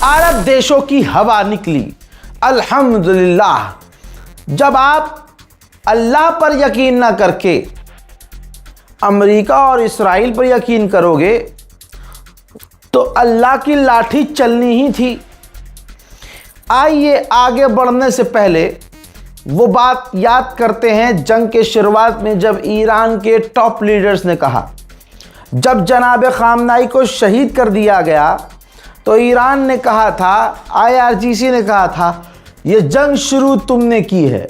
अरब देशों की हवा निकली। अल्हम्दुलिल्लाह। जब आप अल्लाह पर यकीन ना करके अमेरिका और इस्राइल पर यकीन करोगे तो अल्लाह की लाठी चलनी ही थी। आइए आगे बढ़ने से पहले वो बात याद करते हैं जंग के शुरुआत में जब ईरान के टॉप लीडर्स ने कहा, जब जनाब खामनाई को शहीद कर दिया गया तो ईरान ने कहा था, IRGC ने कहा था, ये जंग शुरू तुमने की है,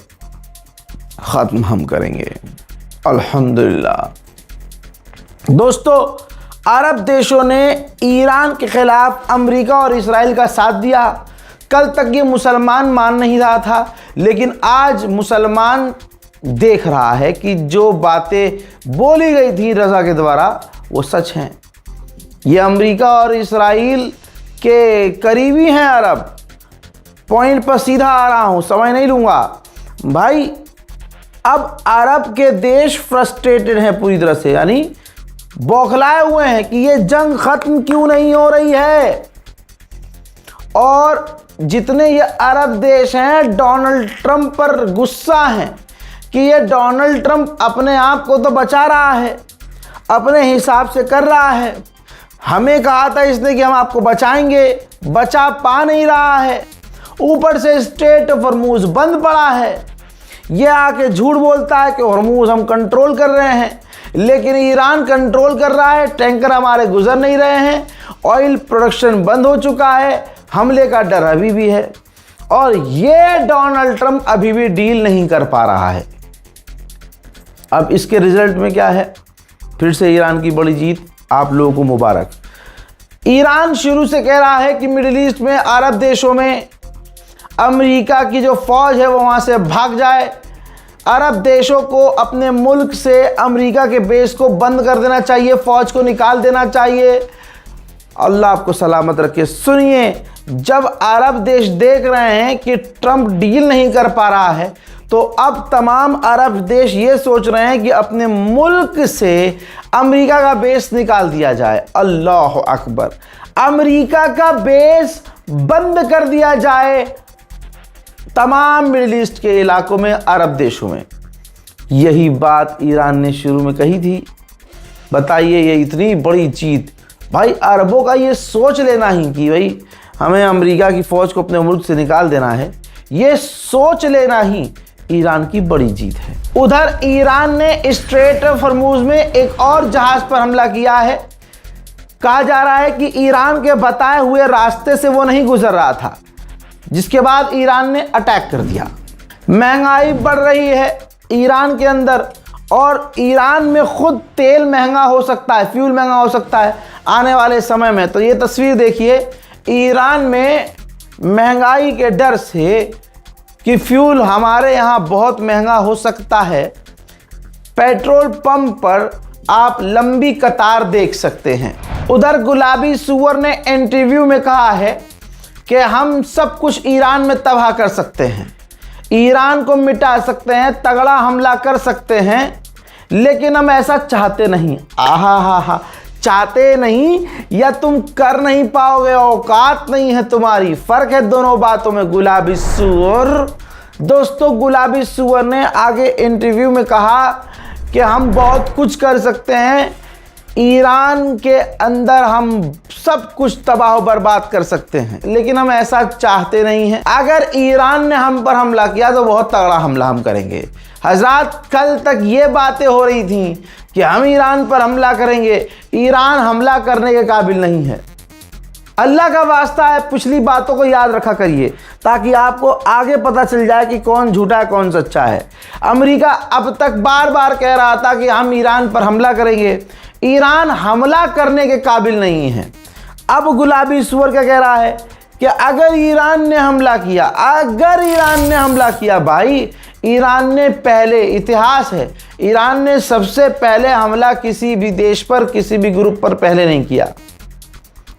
ख़त्म हम करेंगे। अल्हम्दुलिल्लाह। दोस्तों, अरब देशों ने ईरान के खिलाफ अमेरिका और इस्राइल का साथ दिया। कल तक ये मुसलमान मान नहीं रहा था, लेकिन आज मुसलमान देख रहा है कि जो बातें बोली गई थी रज़ा के द्वारा वो सच हैं। ये अमेरिका और इस्राइल के करीबी हैं अरब। पॉइंट पर सीधा आ रहा हूँ, समय नहीं लूँगा भाई। अब अरब के देश फ्रस्ट्रेटेड हैं पूरी तरह से, यानी बौखलाए हुए हैं कि ये जंग ख़त्म क्यों नहीं हो रही है। और जितने ये अरब देश हैं डोनाल्ड ट्रंप पर गुस्सा हैं कि ये डोनाल्ड ट्रंप अपने आप को तो बचा रहा है, अपने हिसाब से कर रहा है। हमें कहा था इसने कि हम आपको बचाएंगे, बचा पा नहीं रहा है। ऊपर से स्ट्रेट ऑफ हॉर्मूज बंद पड़ा है। ये आके झूठ बोलता है कि हॉर्मूज हम कंट्रोल कर रहे हैं, लेकिन ईरान कंट्रोल कर रहा है। टैंकर हमारे गुजर नहीं रहे हैं, ऑयल प्रोडक्शन बंद हो चुका है, हमले का डर अभी भी है। और ये डोनाल्ड ट्रंप अभी भी डील नहीं कर पा रहा है। अब इसके रिजल्ट में क्या है? फिर से ईरान की बड़ी जीत, आप लोगों को मुबारक। ईरान शुरू से कह रहा है कि मिडिल ईस्ट में, अरब देशों में अमेरिका की जो फौज है वो वहाँ से भाग जाए। अरब देशों को अपने मुल्क से अमेरिका के बेस को बंद कर देना चाहिए, फौज को निकाल देना चाहिए। अल्लाह आपको सलामत रखे। सुनिए, जब अरब देश देख रहे हैं कि ट्रंप डील नहीं कर पा रहा है तो अब तमाम अरब देश ये सोच रहे हैं कि अपने मुल्क से अमेरिका का बेस निकाल दिया जाए। अल्लाह अकबर। अमेरिका का बेस बंद कर दिया जाए तमाम मिडिल ईस्ट के इलाकों में, अरब देशों में। यही बात ईरान ने शुरू में कही थी। बताइए, ये इतनी बड़ी जीत। भाई अरबों का ये सोच लेना ही कि भाई हमें अमेरिका की फ़ौज को अपने मुल्क से निकाल देना है, ये सोच लेना ही ईरान की बड़ी जीत है। उधर ईरान ने स्ट्रेट ऑफ हॉर्मूज में एक और जहाज़ पर हमला किया है। कहा जा रहा है कि ईरान के बताए हुए रास्ते से वो नहीं गुजर रहा था, जिसके बाद ईरान ने अटैक कर दिया। महंगाई बढ़ रही है ईरान के अंदर, और ईरान में खुद तेल महंगा हो सकता है, फ्यूल महंगा हो सकता है आने वाले समय में। तो ये तस्वीर देखिए, ईरान में महंगाई के डर से कि फ्यूल हमारे यहाँ बहुत महंगा हो सकता है, पेट्रोल पंप पर आप लंबी कतार देख सकते हैं। उधर गुलाबी सूअर ने इंटरव्यू में कहा है कि हम सब कुछ ईरान में तबाह कर सकते हैं, ईरान को मिटा सकते हैं, तगड़ा हमला कर सकते हैं, लेकिन हम ऐसा चाहते नहीं। आहा हा हा, चाहते नहीं या तुम कर नहीं पाओगे, औकात नहीं है तुम्हारी। फर्क है दोनों बातों में। गुलाबी सूअर। दोस्तों, गुलाबी सूअर ने आगे इंटरव्यू में कहा कि हम बहुत कुछ कर सकते हैं, ईरान के अंदर हम सब कुछ तबाह बर्बाद कर सकते हैं, लेकिन हम ऐसा चाहते नहीं हैं। अगर ईरान ने हम पर हमला किया तो बहुत तगड़ा हमला हम करेंगे। हज़रात, कल तक ये बातें हो रही थी कि हम ईरान पर हमला करेंगे। ईरान हमला करने के काबिल नहीं है। अल्लाह का वास्ता है, पिछली बातों को याद रखा करिए ताकि आपको आगे पता चल जाए कि कौन झूठा है कौन सच्चा है। अमेरिका अब तक बार बार कह रहा था कि हम ईरान पर हमला करेंगे। ईरान हमला करने के काबिल नहीं है। अब गुलाबी सूअर क्या कह रहा है कि अगर ईरान ने हमला किया, भाई ईरान ने पहले, इतिहास है, ईरान ने सबसे पहले हमला किसी भी देश पर, किसी भी ग्रुप पर पहले नहीं किया।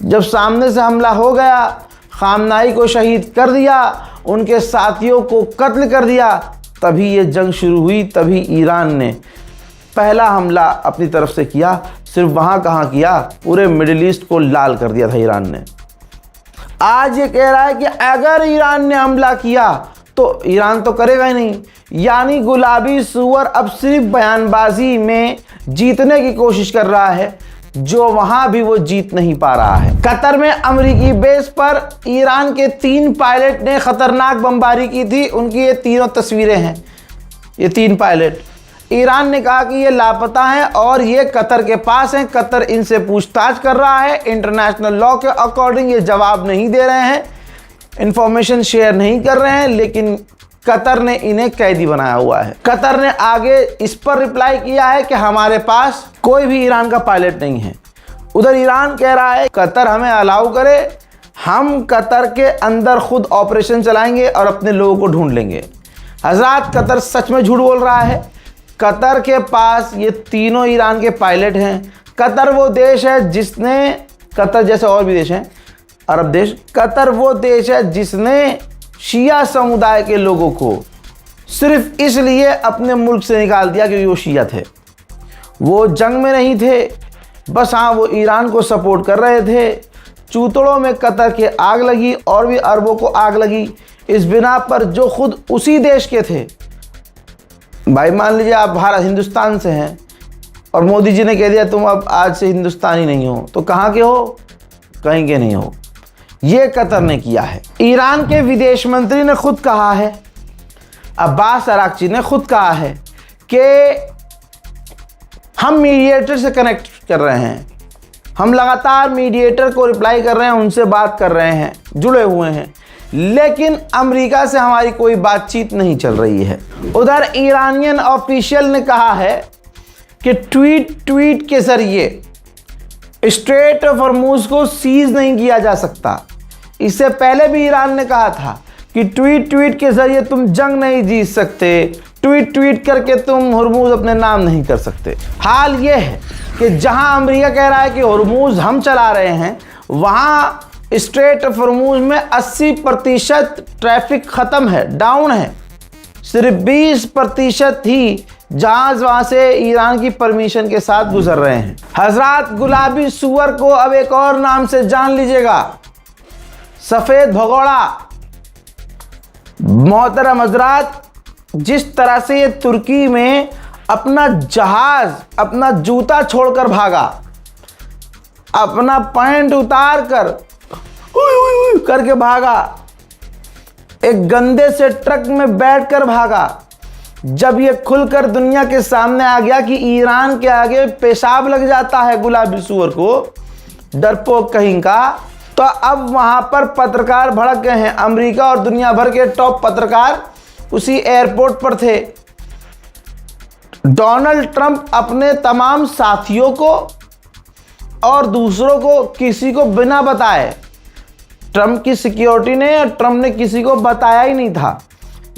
जब सामने से हमला हो गया, खामनाई को शहीद कर दिया, उनके साथियों को कत्ल कर दिया, तभी ये जंग शुरू हुई। तभी ईरान ने पहला हमला अपनी तरफ से किया। सिर्फ वहाँ कहाँ किया, पूरे मिडिल ईस्ट को लाल कर दिया था ईरान ने। आज ये कह रहा है कि अगर ईरान ने हमला किया तो ईरान तो करेगा ही नहीं। यानी गुलाबी सूअर अब सिर्फ बयानबाजी में जीतने की कोशिश कर रहा है, जो वहां भी वो जीत नहीं पा रहा है। कतर में अमेरिकी बेस पर ईरान के 3 पायलट ने खतरनाक बमबारी की थी। उनकी ये तीनों तस्वीरें हैं, ये 3 पायलट। ईरान ने कहा कि ये लापता हैं और ये कतर के पास हैं। कतर इनसे पूछताछ कर रहा है। इंटरनेशनल लॉ के अकॉर्डिंग ये जवाब नहीं दे रहे हैं, इंफॉर्मेशन शेयर नहीं कर रहे हैं, लेकिन कतर ने इन्हें कैदी बनाया हुआ है। कतर ने आगे इस पर रिप्लाई किया है कि हमारे पास कोई भी ईरान का पायलट नहीं है। उधर ईरान कह रहा है कतर हमें अलाउ करे, हम कतर के अंदर खुद ऑपरेशन चलाएंगे और अपने लोगों को ढूंढ लेंगे। हजरात, कतर सच में झूठ बोल रहा है। कतर के पास ये तीनों ईरान के पायलट हैं। कतर वो देश है जिसने, कतर जैसे और भी देश हैं अरब देश, कतर वो देश है जिसने शिया समुदाय के लोगों को सिर्फ इसलिए अपने मुल्क से निकाल दिया क्योंकि वो शिया थे। वो जंग में नहीं थे, बस हाँ वो ईरान को सपोर्ट कर रहे थे। चूतड़ों में कतर के आग लगी और भी अरबों को आग लगी इस बिना पर जो खुद उसी देश के थे। भाई मान लीजिए आप भारत हिंदुस्तान से हैं और मोदी जी ने कह दिया तुम अब आज से हिंदुस्तानी नहीं हो, तो कहाँ के हो? कहीं के नहीं हो। ये कतर ने किया है। ईरान के विदेश मंत्री ने खुद कहा है, अब्बास अराक्ची ने खुद कहा है कि हम मीडिएटर से कनेक्ट कर रहे हैं, हम लगातार मीडिएटर को रिप्लाई कर रहे हैं, उनसे बात कर रहे हैं, जुड़े हुए हैं, लेकिन अमेरिका से हमारी कोई बातचीत नहीं चल रही है। उधर ईरानियन ऑफिशियल ने कहा है कि ट्वीट के जरिए स्ट्रेट ऑफ हॉर्मुज को सीज नहीं किया जा सकता। इससे पहले भी ईरान ने कहा था कि ट्वीट के जरिए तुम जंग नहीं जीत सकते, ट्वीट करके तुम हॉर्मुज अपने नाम नहीं कर सकते। हाल ये है कि जहां अमेरिका कह रहा है कि हॉर्मुज हम चला रहे हैं, वहां स्ट्रेट ऑफ हॉर्मुज में 80% ट्रैफिक खत्म है, डाउन है। सिर्फ 20% ही जहाज वहां से ईरान की परमिशन के साथ गुजर रहे हैं। हजरात, गुलाबी सूअर को अब एक और नाम से जान लीजिएगा, सफेद भगोड़ा। मोहतरम हजरात, जिस तरह से ये तुर्की में अपना जहाज, अपना जूता छोड़कर भागा, अपना पैंट उतार कर करके भागा, एक गंदे से ट्रक में बैठकर भागा, जब ये खुलकर दुनिया के सामने आ गया कि ईरान के आगे पेशाब लग जाता है गुलाबी सूअर को, डरपोक कहीं का, तो अब वहां पर पत्रकार भड़क गए हैं। अमेरिका और दुनिया भर के टॉप पत्रकार उसी एयरपोर्ट पर थे। डोनाल्ड ट्रंप अपने तमाम साथियों को और दूसरों को, किसी को बिना बताए, ट्रंप की सिक्योरिटी ने या ट्रंप ने किसी को बताया ही नहीं था।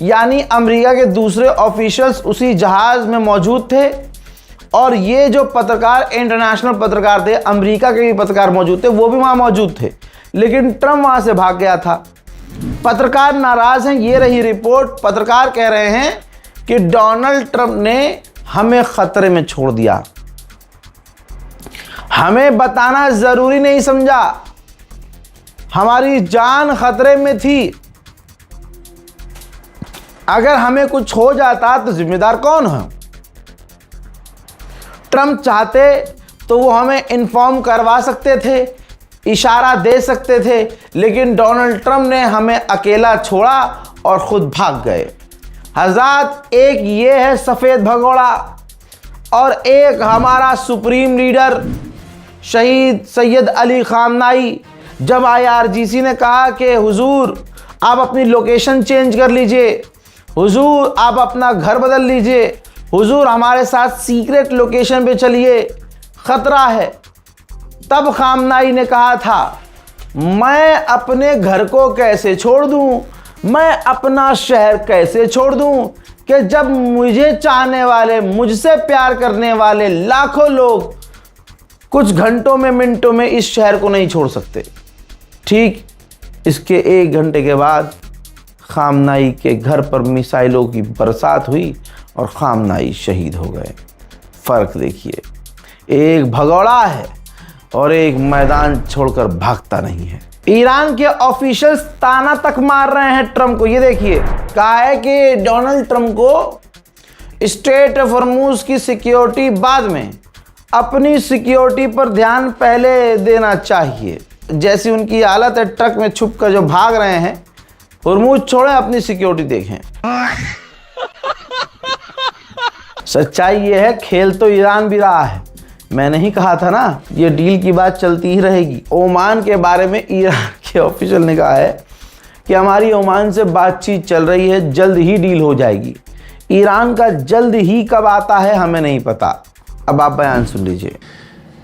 यानी अमेरिका के दूसरे ऑफिशियल्स उसी जहाज में मौजूद थे और ये जो पत्रकार, इंटरनेशनल पत्रकार थे, अमेरिका के भी पत्रकार मौजूद थे, वो भी वहां मौजूद थे, लेकिन ट्रंप वहां से भाग गया था। पत्रकार नाराज हैं, ये रही रिपोर्ट। पत्रकार कह रहे हैं कि डोनाल्ड ट्रंप ने हमें खतरे में छोड़ दिया, हमें बताना जरूरी नहीं समझा, हमारी जान खतरे में थी, अगर हमें कुछ हो जाता तो जिम्मेदार कौन है? ट्रंप चाहते तो वो हमें इन्फॉर्म करवा सकते थे, इशारा दे सकते थे, लेकिन डोनाल्ड ट्रंप ने हमें अकेला छोड़ा और खुद भाग गए। हज़रात, एक ये है सफ़ेद भगोड़ा और एक हमारा सुप्रीम लीडर शहीद सैयद अली खामनाई। जब IRGC ने कहा कि हुजूर आप अपनी लोकेशन चेंज कर लीजिए, हुजूर आप अपना घर बदल लीजिए, हुजूर हमारे साथ सीक्रेट लोकेशन पे चलिए, ख़तरा है, तब खामनाई ने कहा था मैं अपने घर को कैसे छोड़ दूं, मैं अपना शहर कैसे छोड़ दूं कि जब मुझे चाहने वाले, मुझसे प्यार करने वाले लाखों लोग कुछ घंटों में, मिनटों में इस शहर को नहीं छोड़ सकते। ठीक इसके 1 घंटे के बाद खामनाई के घर पर मिसाइलों की बरसात हुई और खामनाई शहीद हो गए। फ़र्क देखिए, एक भगोड़ा है और एक मैदान छोड़कर भागता नहीं है। ईरान के ऑफिशियल्स ताना तक मार रहे हैं ट्रंप को। ये देखिए, कहा है कि डोनाल्ड ट्रंप को स्ट्रेट ऑफ हॉर्मुज की सिक्योरिटी बाद में, अपनी सिक्योरिटी पर ध्यान पहले देना चाहिए। जैसी उनकी हालत है, ट्रक में छुप कर जो भाग रहे हैं, हॉर्मुज छोड़ें, अपनी सिक्योरिटी देखें। सच्चाई ये है, खेल तो ईरान भी रहा है। मैंने ही कहा था ना, ये डील की बात चलती ही रहेगी। ओमान के बारे में ईरान के ऑफिशियल ने कहा है कि हमारी ओमान से बातचीत चल रही है, जल्द ही डील हो जाएगी। ईरान का जल्द ही कब आता है हमें नहीं पता। अब आप बयान सुन लीजिए।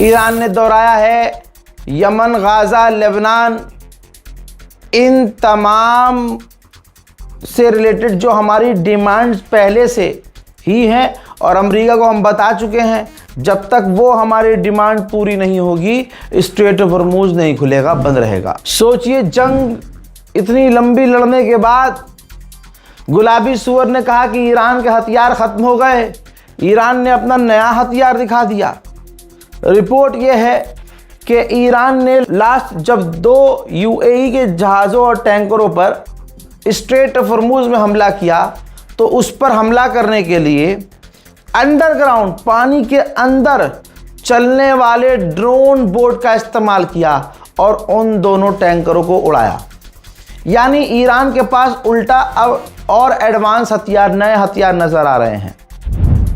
ईरान ने दोहराया है यमन, गाजा, लेबनान, इन तमाम से रिलेटेड जो हमारी डिमांड्स पहले से ही हैं और अमेरिका को हम बता चुके हैं, जब तक वो हमारी डिमांड पूरी नहीं होगी स्ट्रेट ऑफ हॉर्मुज नहीं खुलेगा, बंद रहेगा। सोचिए, जंग इतनी लंबी लड़ने के बाद गुलाबी सुअर ने कहा कि ईरान के हथियार ख़त्म हो गए। ईरान ने अपना नया हथियार दिखा दिया। रिपोर्ट ये है कि ईरान ने लास्ट जब 2 यूएई के जहाज़ों और टैंकरों पर स्ट्रेट ऑफ हॉर्मुज में हमला किया, तो उस पर हमला करने के लिए अंडरग्राउंड, पानी के अंदर चलने वाले ड्रोन बोट का इस्तेमाल किया और उन दोनों टैंकरों को उड़ाया। यानी ईरान के पास उल्टा अब और एडवांस हथियार, नए हथियार नज़र आ रहे हैं।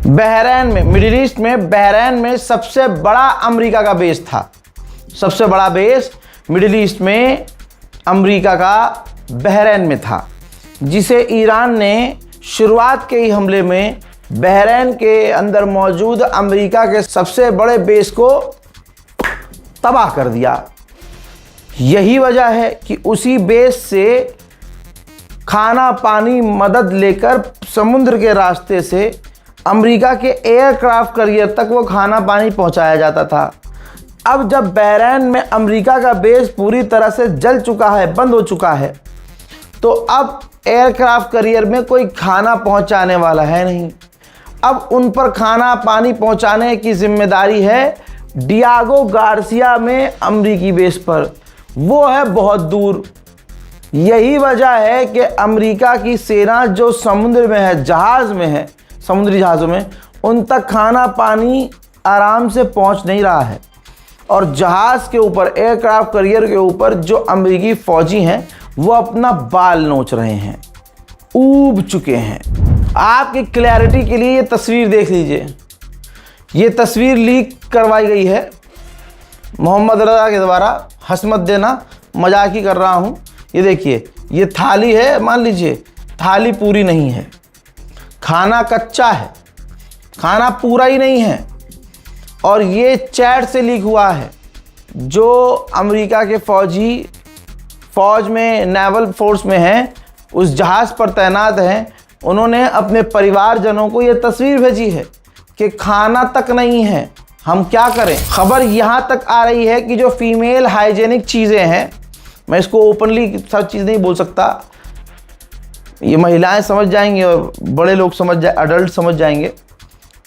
बहरैन में, मिडिल ईस्ट में बहरैन में सबसे बड़ा अमेरिका का बेस था। सबसे बड़ा बेस मिडिल ईस्ट में अमेरिका का बहरैन में था, जिसे ईरान ने शुरुआत के ही हमले में बहरैन के अंदर मौजूद अमेरिका के सबसे बड़े बेस को तबाह कर दिया। यही वजह है कि उसी बेस से खाना पानी मदद लेकर समुद्र के रास्ते से अमेरिका के एयरक्राफ्ट कैरियर तक वो खाना पानी पहुंचाया जाता था। अब जब बहरैन में अमेरिका का बेस पूरी तरह से जल चुका है, बंद हो चुका है, तो अब एयरक्राफ्ट कैरियर में कोई खाना पहुंचाने वाला है नहीं। अब उन पर खाना पानी पहुंचाने की जिम्मेदारी है डियागो गार्सिया में अमेरिकी बेस पर। वो है बहुत दूर। यही वजह है कि अमेरिका की सेना जो समुद्र में है, जहाज़ में है, समुद्री जहाज़ों में, उन तक खाना पानी आराम से पहुंच नहीं रहा है। और जहाज़ के ऊपर, एयरक्राफ्ट कैरियर के ऊपर जो अमेरिकी फ़ौजी हैं वो अपना बाल नोच रहे हैं, ऊब चुके हैं। आपकी क्लैरिटी के लिए ये तस्वीर देख लीजिए। ये तस्वीर लीक करवाई गई है मोहम्मद रज़ा के द्वारा। हंस मत देना, मजाक ही कर रहा हूँ। ये देखिए, ये थाली है, मान लीजिए थाली पूरी नहीं है, खाना कच्चा है, खाना पूरा ही नहीं है। और ये चैट से लीक हुआ है। जो अमेरिका के फ़ौज में, नेवल फोर्स में हैं, उस जहाज़ पर तैनात हैं, उन्होंने अपने परिवारजनों को ये तस्वीर भेजी है कि खाना तक नहीं है, हम क्या करें। खबर यहाँ तक आ रही है कि जो फीमेल हाइजेनिक चीज़ें हैं, मैं इसको ओपनली सब चीज़ नहीं बोल सकता, ये महिलाएं समझ जाएंगी और बड़े लोग अडल्ट समझ जाएंगे।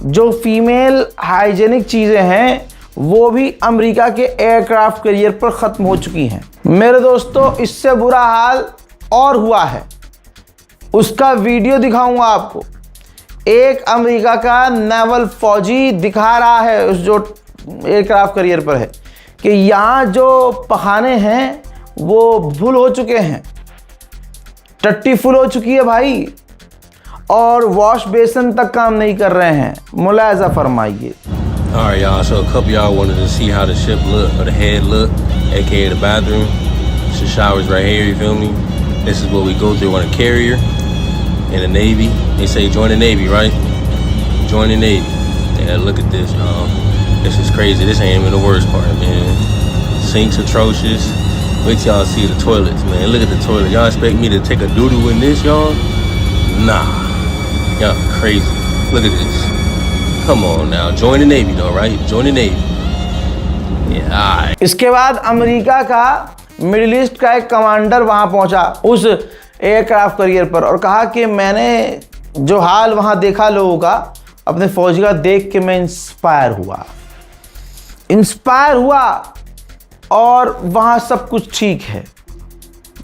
जो फीमेल हाइजेनिक चीज़ें हैं वो भी अमेरिका के एयरक्राफ्ट कैरियर पर ख़त्म हो चुकी हैं। मेरे दोस्तों, इससे बुरा हाल और हुआ है। उसका वीडियो दिखाऊंगा आपको। एक अमेरिका का नेवल फौजी दिखा रहा है, उस जो एयरक्राफ्ट कैरियर पर है, कि यहाँ जो पखाने हैं वो फुल हो चुके हैं, टट्टी फुल हो चुकी है भाई। और वॉश बेसिन तक काम नहीं कर रहे हैं। मुलाहिजा फरमाइए। All right, y'all. So a couple of y'all wanted to see how the ship look, or the head look, aka the bathroom. The shower's right here. You feel me? This is what we go through on a carrier in the Navy. They say join the Navy, right? Join the Navy. Yeah, look at this, y'all. This is crazy. This ain't even the worst part, man. Sinks atrocious. Wait till y'all see the toilets, man. Look at the toilet. Y'all expect me to take a doo-doo in this, y'all? Nah. Y'all crazy. Look at this. Come on now, join the Navy though, right? Join the Navy. Yeah, all right. इसके बाद America का middle east का एक commander वहां पहुंचा उस aircraft carrier पर और कहा कि मैंने जो हाल वहां देखा लोगों का, अपने फौजी का देख के मैं इंस्पायर हुआ और वहां सब कुछ ठीक है।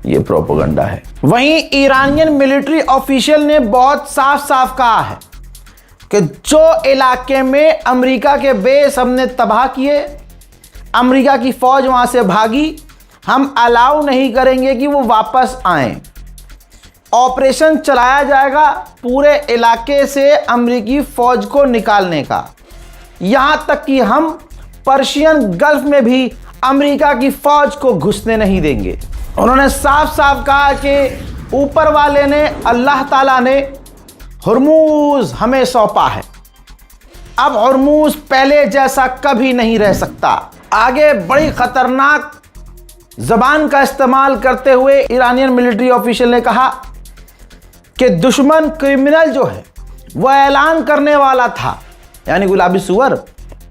ये प्रोपेगेंडा है। वहीं ईरानियन मिलिट्री ऑफिशियल ने बहुत साफ साफ कहा है कि जो इलाके में अमेरिका के बेस हमने तबाह किए, अमेरिका की फौज वहां से भागी, हम अलाउ नहीं करेंगे कि वो वापस आएं। ऑपरेशन चलाया जाएगा पूरे इलाके से अमेरिकी फौज को निकालने का, यहां तक कि हम पर्शियन गल्फ में भी अमेरिका की फौज को घुसने नहीं देंगे। उन्होंने साफ साफ कहा कि ऊपर वाले ने, अल्लाह ताला ने हुर्मुज हमें सौंपा है। अब हुर्मुज पहले जैसा कभी नहीं रह सकता। आगे बड़ी खतरनाक जबान का इस्तेमाल करते हुए ईरानियन मिलिट्री ऑफिशियल ने कहा कि दुश्मन क्रिमिनल जो है वह ऐलान करने वाला था, यानी गुलाबी सुअर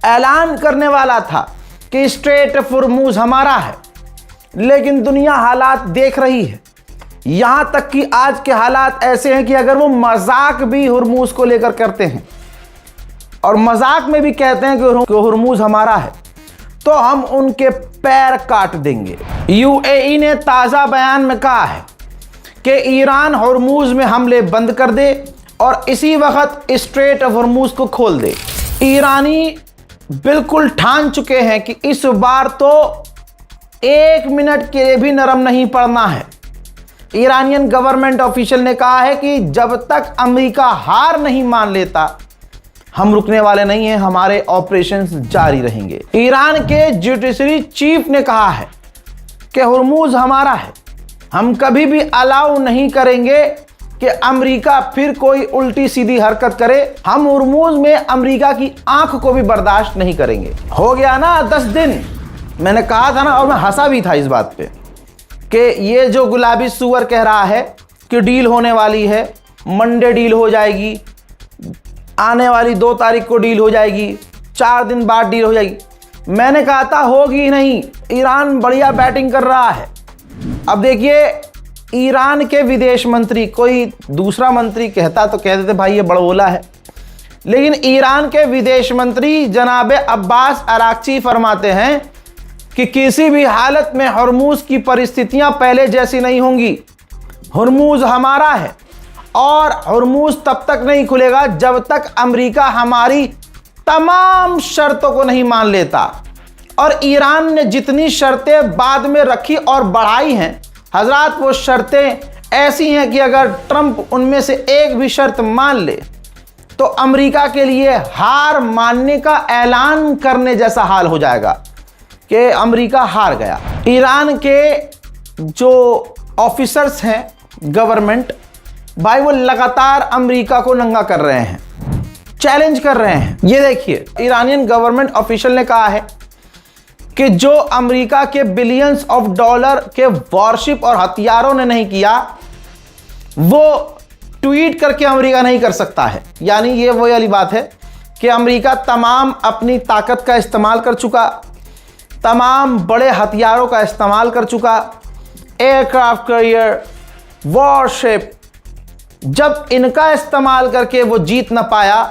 ऐलान करने वाला था कि स्ट्रेट ऑफ हुर्मुज हमारा है, लेकिन दुनिया हालात देख रही है। यहां तक कि आज के हालात ऐसे हैं कि अगर वो मजाक भी हुर्मुज को लेकर करते हैं और मजाक में भी कहते हैं कि हुर्मुज हमारा है, तो हम उनके पैर काट देंगे। यूएई ने ताज़ा बयान में कहा है कि ईरान हुर्मुज में हमले बंद कर दे और इसी वक्त स्ट्रेट ऑफ हुर्मुज को खोल दे। ईरानी बिल्कुल ठान चुके हैं कि इस बार तो 1 मिनट के लिए भी नरम नहीं पड़ना है। ईरानियन गवर्नमेंट ऑफिशियल ने कहा है कि जब तक अमेरिका हार नहीं मान लेता हम रुकने वाले नहीं हैं, हमारे ऑपरेशंस जारी रहेंगे। ईरान के जुडिशरी चीफ ने कहा है कि हुर्मुज हमारा है, हम कभी भी अलाउ नहीं करेंगे कि अमेरिका फिर कोई उल्टी सीधी हरकत करे। हम हुर्मुज में अमेरिका की आंख को भी बर्दाश्त नहीं करेंगे। हो गया ना 10 दिन, मैंने कहा था ना, और मैं हंसा भी था इस बात पे कि ये जो गुलाबी सुअर कह रहा है कि डील होने वाली है, मंडे डील हो जाएगी, आने वाली 2 तारीख को डील हो जाएगी, 4 दिन बाद डील हो जाएगी। मैंने कहा था होगी नहीं, ईरान बढ़िया बैटिंग कर रहा है। अब देखिए, ईरान के विदेश मंत्री, कोई दूसरा मंत्री कहता तो कह देते भाई ये बड़बोला है, लेकिन ईरान के विदेश मंत्री जनाब अब्बास अराक्ची फरमाते हैं कि किसी भी हालत में हुर्मुज की परिस्थितियां पहले जैसी नहीं होंगी। हुर्मुज हमारा है और हुर्मुज तब तक नहीं खुलेगा जब तक अमेरिका हमारी तमाम शर्तों को नहीं मान लेता। और ईरान ने जितनी शर्तें बाद में रखी और बढ़ाई हैं हजरात, वो शर्तें ऐसी हैं कि अगर ट्रंप उनमें से एक भी शर्त मान ले तो अमेरिका के लिए हार मानने का ऐलान करने जैसा हाल हो जाएगा कि अमेरिका हार गया। ईरान के जो ऑफिसर्स हैं गवर्नमेंट भाई, वो लगातार अमेरिका को नंगा कर रहे हैं, चैलेंज कर रहे हैं। ये देखिए, ईरानियन गवर्नमेंट ऑफिशियल ने कहा है कि जो अमेरिका के बिलियंस ऑफ डॉलर के वॉरशिप और हथियारों ने नहीं किया, वो ट्वीट करके अमेरिका नहीं कर सकता है। यानी ये वही वाली बात है कि अमेरिका तमाम अपनी ताकत का इस्तेमाल कर चुका, तमाम बड़े हथियारों का इस्तेमाल कर चुका, एयरक्राफ्ट कैरियर, वॉरशिप। जब इनका इस्तेमाल करके वो जीत ना पाया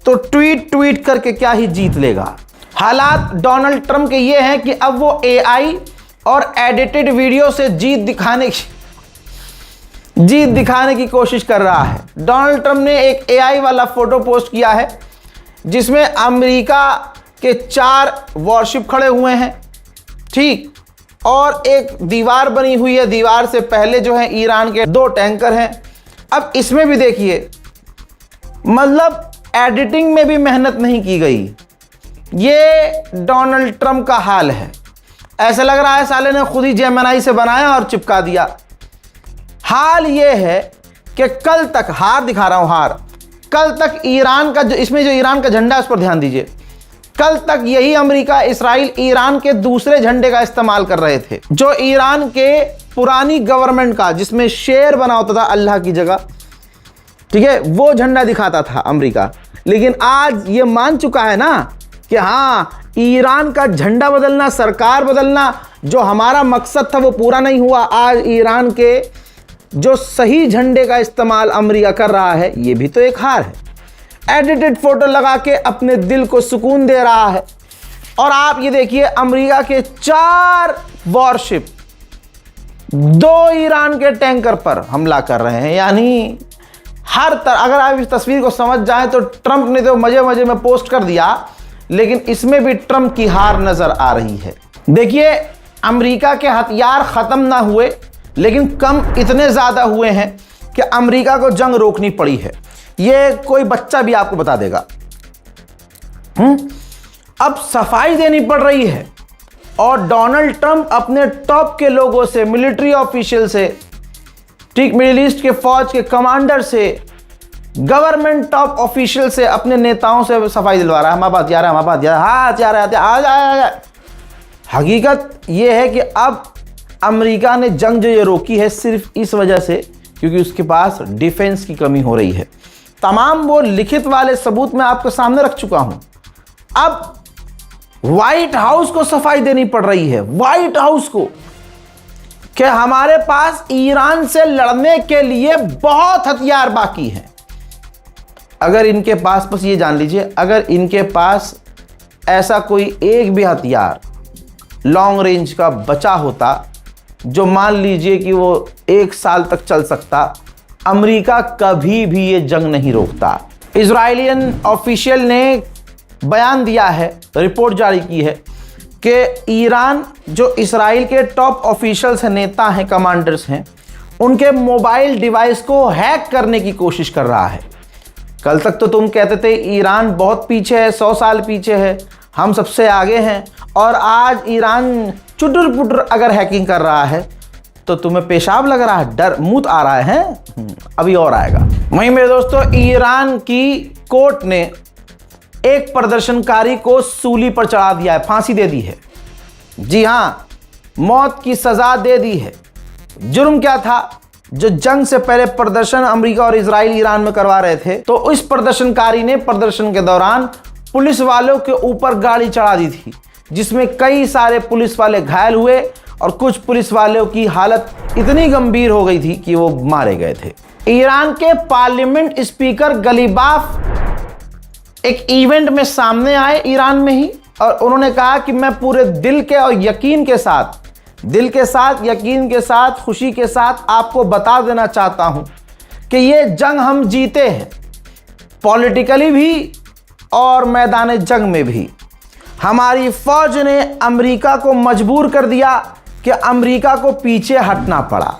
तो ट्वीट करके क्या ही जीत लेगा। हालात डोनाल्ड ट्रंप के ये हैं कि अब वो एआई और एडिटेड वीडियो से जीत दिखाने की कोशिश कर रहा है। डोनाल्ड ट्रंप ने एक एआई वाला फोटो पोस्ट किया है जिसमें अमेरिका के 4 वॉरशिप खड़े हुए हैं, ठीक, और एक दीवार बनी हुई है। दीवार से पहले जो है ईरान के 2 टैंकर हैं। अब इसमें भी देखिए मतलब एडिटिंग में भी मेहनत नहीं की गई। ये डोनाल्ड ट्रंप का हाल है। ऐसा लग रहा है साले ने खुद ही जेमिनी से बनाया और चिपका दिया। हाल ये है कि कल तक, हार दिखा रहा हूं, हार, कल तक ईरान का इसमें जो ईरान का झंडा है उस पर ध्यान दीजिए। कल तक यही अमेरिका, इस्राइल ईरान के दूसरे झंडे का इस्तेमाल कर रहे थे, जो ईरान के पुरानी गवर्नमेंट का, जिसमें शेर बना होता था अल्लाह की जगह, ठीक है, वो झंडा दिखाता था अमेरिका। लेकिन आज ये मान चुका है ना कि हाँ, ईरान का झंडा बदलना, सरकार बदलना, जो हमारा मकसद था वो पूरा नहीं हुआ। आज ईरान के जो सही झंडे का इस्तेमाल अमेरिका कर रहा है, ये भी तो एक हार है। एडिटेड फोटो लगा के अपने दिल को सुकून दे रहा है। और आप ये देखिए, अमेरिका के 4 वॉरशिप 2 ईरान के टैंकर पर हमला कर रहे हैं। यानी हर तरह, अगर आप इस तस्वीर को समझ जाएं तो ट्रंप ने तो मजे मजे में पोस्ट कर दिया, लेकिन इसमें भी ट्रंप की हार नजर आ रही है। देखिए, अमेरिका के हथियार खत्म ना हुए, लेकिन कम इतने ज्यादा हुए हैं कि अमेरिका को जंग रोकनी पड़ी है। ये कोई बच्चा भी आपको बता देगा। अब सफाई देनी पड़ रही है और डोनाल्ड ट्रंप अपने टॉप के लोगों से, मिलिट्री ऑफिशियल से, ठीक, मिडिल ईस्ट के फौज के कमांडर से, गवर्नमेंट टॉप ऑफिशियल से, अपने नेताओं से सफाई दिलवा रहा है। हमारे पास यार है, हमारे पास यार, हाँ यार आ जा। हकीकत यह है कि अब अमेरिका ने जंग जो ये रोकी है सिर्फ इस वजह से क्योंकि उसके पास डिफेंस की कमी हो रही है। तमाम वो लिखित वाले सबूत मैं आपके सामने रख चुका हूं। अब व्हाइट हाउस को सफाई देनी पड़ रही है, व्हाइट हाउस को, कि हमारे पास ईरान से लड़ने के लिए बहुत हथियार बाकी हैं। अगर इनके पास, बस ये जान लीजिए, अगर इनके पास ऐसा कोई एक भी हथियार लॉन्ग रेंज का बचा होता जो मान लीजिए कि वो 1 साल तक चल सकता, अमेरिका कभी भी ये जंग नहीं रोकता। इजराइलियन ऑफिशियल ने बयान दिया है, रिपोर्ट जारी की है कि ईरान, जो इसराइल के टॉप ऑफिशियल्स हैं, नेता हैं, कमांडर्स हैं, उनके मोबाइल डिवाइस को हैक करने की कोशिश कर रहा है। कल तक तो तुम कहते थे ईरान बहुत पीछे है, 100 साल पीछे है, हम सबसे आगे हैं, और आज ईरान चुटुर पुटर अगर हैकिंग कर रहा है तो तुम्हें पेशाब लग रहा है, डर मूत आ रहा है, अभी और आएगा। वहीं मेरे दोस्तों, ईरान की कोर्ट ने एक प्रदर्शनकारी को सूली पर चढ़ा दिया है, फांसी दे दी है। जी हां, मौत की सजा दे दी है। जुर्म क्या था? जो जंग से पहले प्रदर्शन अमेरिका और इजराइल ईरान में करवा रहे थे, तो इस प्रदर्शनकारी ने प्रदर्शन के दौरान पुलिस वालों के ऊपर गाड़ी चढ़ा दी थी, जिसमें कई सारे पुलिस वाले घायल हुए और कुछ पुलिस वालों की हालत इतनी गंभीर हो गई थी कि वो मारे गए थे। ईरान के पार्लियामेंट स्पीकर गलीबाफ एक इवेंट में सामने आए ईरान में ही, और उन्होंने कहा कि मैं पूरे दिल के और यकीन के साथ, यकीन के साथ, खुशी के साथ आपको बता देना चाहता हूं कि ये जंग हम जीते हैं, पॉलिटिकली भी और मैदान जंग में भी। हमारी फौज ने अमेरिका को मजबूर कर दिया कि अमेरिका को पीछे हटना पड़ा।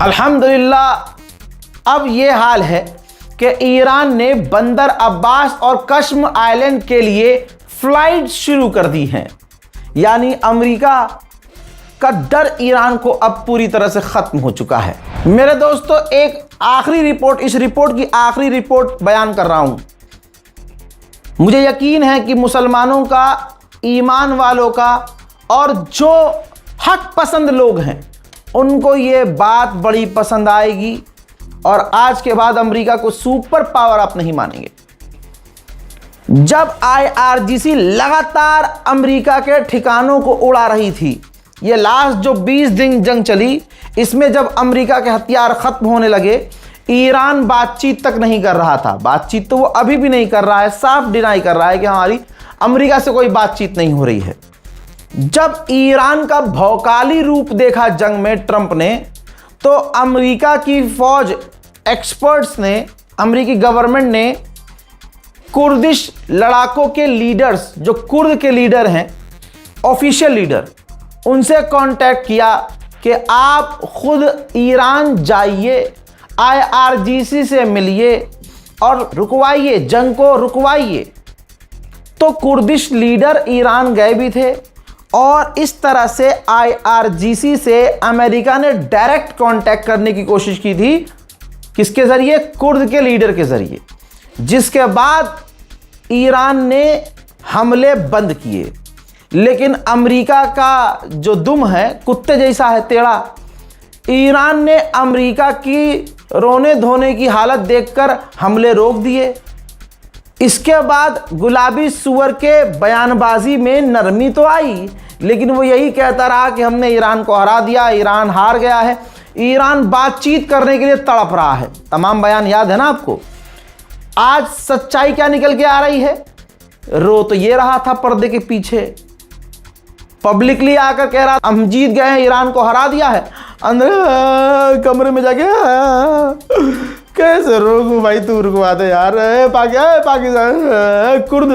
अल्हम्दुलिल्लाह अब ये हाल है कि ईरान ने बंदर अब्बास और कश्म आइलैंड के लिए फ्लाइट शुरू कर दी हैं। यानी अमेरिका का डर ईरान को अब पूरी तरह से खत्म हो चुका है। मेरे दोस्तों, एक आखिरी रिपोर्ट, इस रिपोर्ट की आखिरी रिपोर्ट बयान कर रहा हूं। मुझे यकीन है कि मुसलमानों का, ईमान वालों का और जो हक पसंद लोग हैं उनको ये बात बड़ी पसंद आएगी और आज के बाद अमेरिका को सुपर पावर आप नहीं मानेंगे। जब IRGC लगातार अमेरिका के ठिकानों को उड़ा रही थी, ये लास्ट जो 20 दिन जंग चली, इसमें जब अमेरिका के हथियार खत्म होने लगे, ईरान बातचीत तक नहीं कर रहा था। बातचीत तो वो अभी भी नहीं कर रहा है, साफ डिनाई कर रहा है कि हमारी अमेरिका से कोई बातचीत नहीं हो रही है। जब ईरान का भौकाली रूप देखा जंग में ट्रंप ने, तो अमेरिका की फौज एक्सपर्ट्स ने, अमेरिकी गवर्नमेंट ने कुर्दिश लड़ाकों के लीडर्स, जो कुर्द के लीडर हैं, ऑफिशियल लीडर, उनसे कांटेक्ट किया कि आप खुद ईरान जाइए, IRGC से मिलिए और रुकवाइए, जंग को रुकवाइए। तो कुर्दिश लीडर ईरान गए भी थे और इस तरह से IRGC से अमेरिका ने डायरेक्ट कांटेक्ट करने की कोशिश की थी। किसके जरिए? कुर्द के लीडर के जरिए। जिसके बाद ईरान ने हमले बंद किए। लेकिन अमेरिका का जो दुम है, कुत्ते जैसा है टेढ़ा, ईरान ने अमेरिका की रोने धोने की हालत देखकर हमले रोक दिए। इसके बाद गुलाबी सुअर के बयानबाजी में नरमी तो आई, लेकिन वो यही कहता रहा कि हमने ईरान को हरा दिया, ईरान हार गया है। ईरान बातचीत करने के लिए तड़प रहा है। तमाम बयान याद है ना आपको। आज सच्चाई क्या निकल के आ रही है? रो तो ये रहा था पर्दे के पीछे, पब्लिकली आकर कह रहा हम जीत गए हैं, ईरान को हरा दिया है। अंदर कमरे में जाके कैसे रोकूं भाई, तू रुकवा दे यार, पाकिस्तान कुर्द।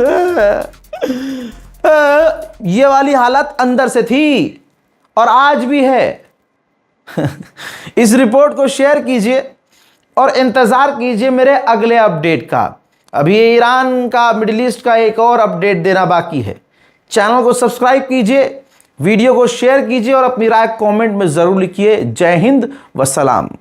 ये वाली हालत अंदर से थी और आज भी है। इस रिपोर्ट को शेयर कीजिए और इंतज़ार कीजिए मेरे अगले अपडेट का। अभी ईरान का, मिडिल ईस्ट का एक और अपडेट देना बाकी है। चैनल को सब्सक्राइब कीजिए, वीडियो को शेयर कीजिए और अपनी राय कमेंट में ज़रूर लिखिए। जय हिंद व सलाम।